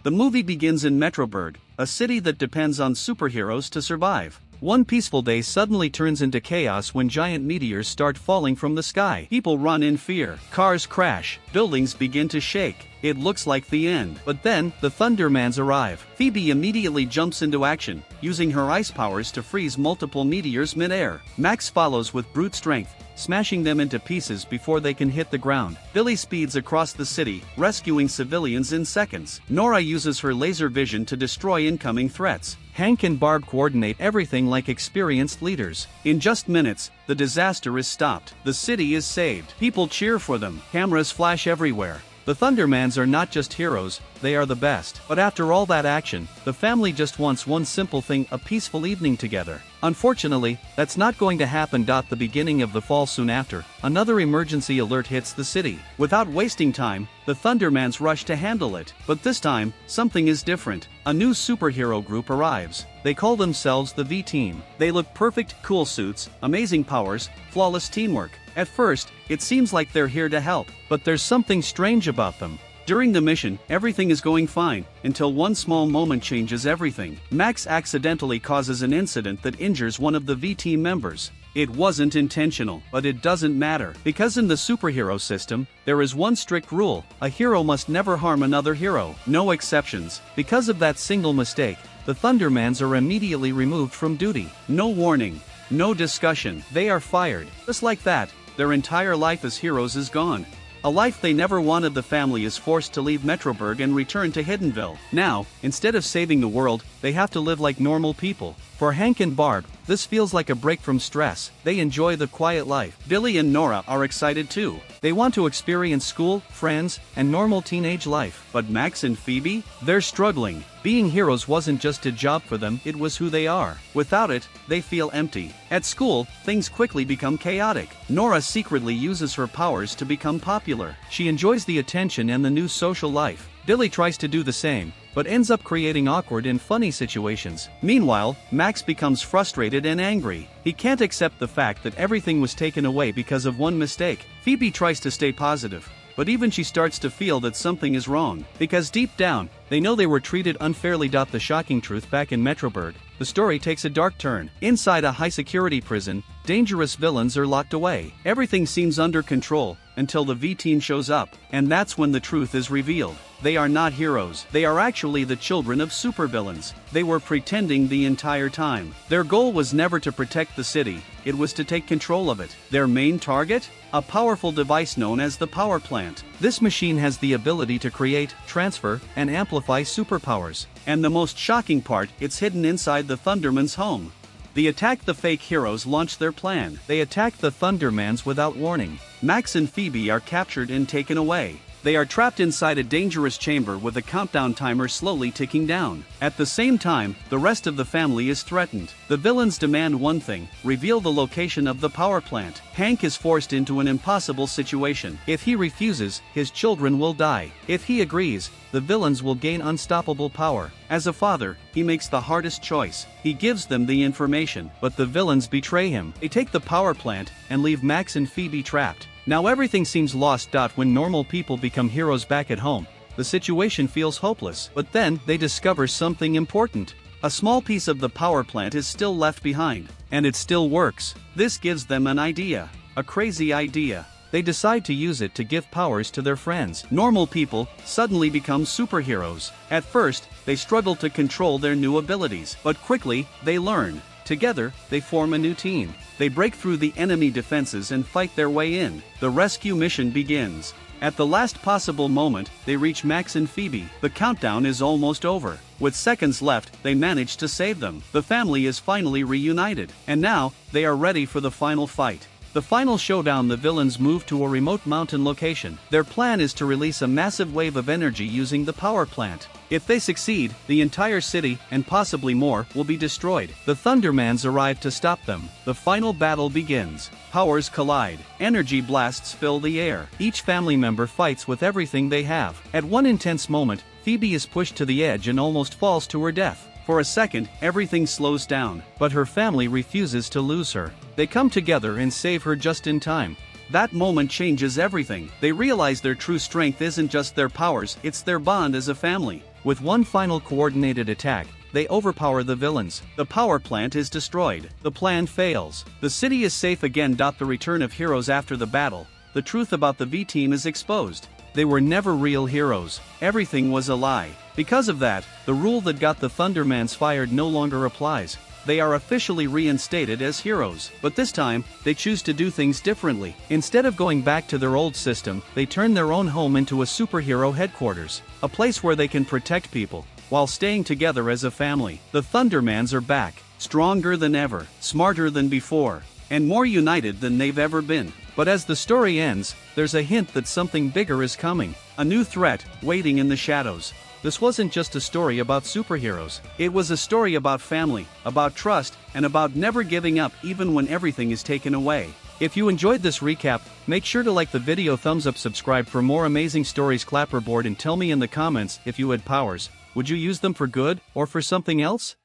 The movie begins in Metroburg, a city that depends on superheroes to survive. One peaceful day suddenly turns into chaos when giant meteors start falling from the sky. People run in fear, cars crash, buildings begin to shake. It looks like the end. But then, the Thundermans arrive. Phoebe immediately jumps into action, using her ice powers to freeze multiple meteors mid-air. Max follows with brute strength, smashing them into pieces before they can hit the ground. Billy speeds across the city, rescuing civilians in seconds. Nora uses her laser vision to destroy incoming threats. Hank and Barb coordinate everything like experienced leaders. In just minutes, the disaster is stopped. The city is saved. People cheer for them. Cameras flash everywhere. The Thundermans are not just heroes, they are the best. But after all that action, the family just wants one simple thing: a peaceful evening together. Unfortunately, that's not going to happen. The beginning of the fall soon after, another emergency alert hits the city. Without wasting time, the Thundermans rush to handle it. But this time, something is different. A new superhero group arrives. They call themselves the V-Team. They look perfect: cool suits, amazing powers, flawless teamwork. At first, it seems like they're here to help, but there's something strange about them. During the mission, everything is going fine, until one small moment changes everything. Max accidentally causes an incident that injures one of the V-Team members. It wasn't intentional, but it doesn't matter, because in the superhero system, there is one strict rule: a hero must never harm another hero. No exceptions. Because of that single mistake, the Thundermans are immediately removed from duty. No warning, no discussion. They are fired. Just like that, their entire life as heroes is gone. A life they never wanted. The family is forced to leave Metroburg and return to Hiddenville. Now, instead of saving the world, they have to live like normal people. For Hank and Barb, this feels like a break from stress. They enjoy the quiet life. Billy and Nora are excited too. They want to experience school, friends, and normal teenage life. But Max and Phoebe? They're struggling. Being heroes wasn't just a job for them, it was who they are. Without it, they feel empty. At school, things quickly become chaotic. Nora secretly uses her powers to become popular. She enjoys the attention and the new social life. Billy tries to do the same, but ends up creating awkward and funny situations. Meanwhile, Max becomes frustrated and angry. He can't accept the fact that everything was taken away because of one mistake. Phoebe tries to stay positive, but even she starts to feel that something is wrong, because deep down, they know they were treated unfairly. The shocking truth: back in Metroburg, the story takes a dark turn. Inside a high-security prison, dangerous villains are locked away. Everything seems under control, until the V-Team shows up, and that's when the truth is revealed. They are not heroes. They are actually the children of supervillains. They were pretending the entire time. Their goal was never to protect the city, it was to take control of it. Their main target? A powerful device known as the power plant. This machine has the ability to create, transfer, and amplify superpowers. And the most shocking part, it's hidden inside the Thundermans' home. The fake heroes launch their plan. They attack the Thundermans without warning. Max and Phoebe are captured and taken away. They are trapped inside a dangerous chamber with a countdown timer slowly ticking down. At the same time, the rest of the family is threatened. The villains demand one thing: reveal the location of the power plant. Hank is forced into an impossible situation. If he refuses, his children will die. If he agrees, the villains will gain unstoppable power. As a father, he makes the hardest choice. He gives them the information, but the villains betray him. They take the power plant and leave Max and Phoebe trapped. Now everything seems lost. When normal people become heroes back at home, the situation feels hopeless. But then, they discover something important. A small piece of the power plant is still left behind, and it still works. This gives them an idea. A crazy idea. They decide to use it to give powers to their friends. Normal people suddenly become superheroes. At first, they struggle to control their new abilities, but quickly, they learn. Together, they form a new team. They break through the enemy defenses and fight their way in. The rescue mission begins. At the last possible moment, they reach Max and Phoebe. The countdown is almost over. With seconds left, they manage to save them. The family is finally reunited. And now, they are ready for the final fight. The final showdown: the villains move to a remote mountain location. Their plan is to release a massive wave of energy using the power plant. If they succeed, the entire city, and possibly more, will be destroyed. The Thundermans arrive to stop them. The final battle begins. Powers collide. Energy blasts fill the air. Each family member fights with everything they have. At one intense moment, Phoebe is pushed to the edge and almost falls to her death. For a second, everything slows down, but her family refuses to lose her. They come together and save her just in time. That moment changes everything. They realize their true strength isn't just their powers, it's their bond as a family. With one final coordinated attack, they overpower the villains. The power plant is destroyed. The plan fails. The city is safe again. The return of heroes after the battle. The truth about the V-Team is exposed. They were never real heroes. Everything was a lie. Because of that, the rule that got the Thundermans fired no longer applies. They are officially reinstated as heroes. But this time, they choose to do things differently. Instead of going back to their old system, they turn their own home into a superhero headquarters. A place where they can protect people, while staying together as a family. The Thundermans are back, stronger than ever, smarter than before, and more united than they've ever been. But as the story ends, there's a hint that something bigger is coming. A new threat, waiting in the shadows. This wasn't just a story about superheroes. It was a story about family, about trust, and about never giving up even when everything is taken away. If you enjoyed this recap, make sure to like the video, thumbs up, subscribe for more amazing stories, clapperboard, and tell me in the comments if you had powers. Would you use them for good, or for something else?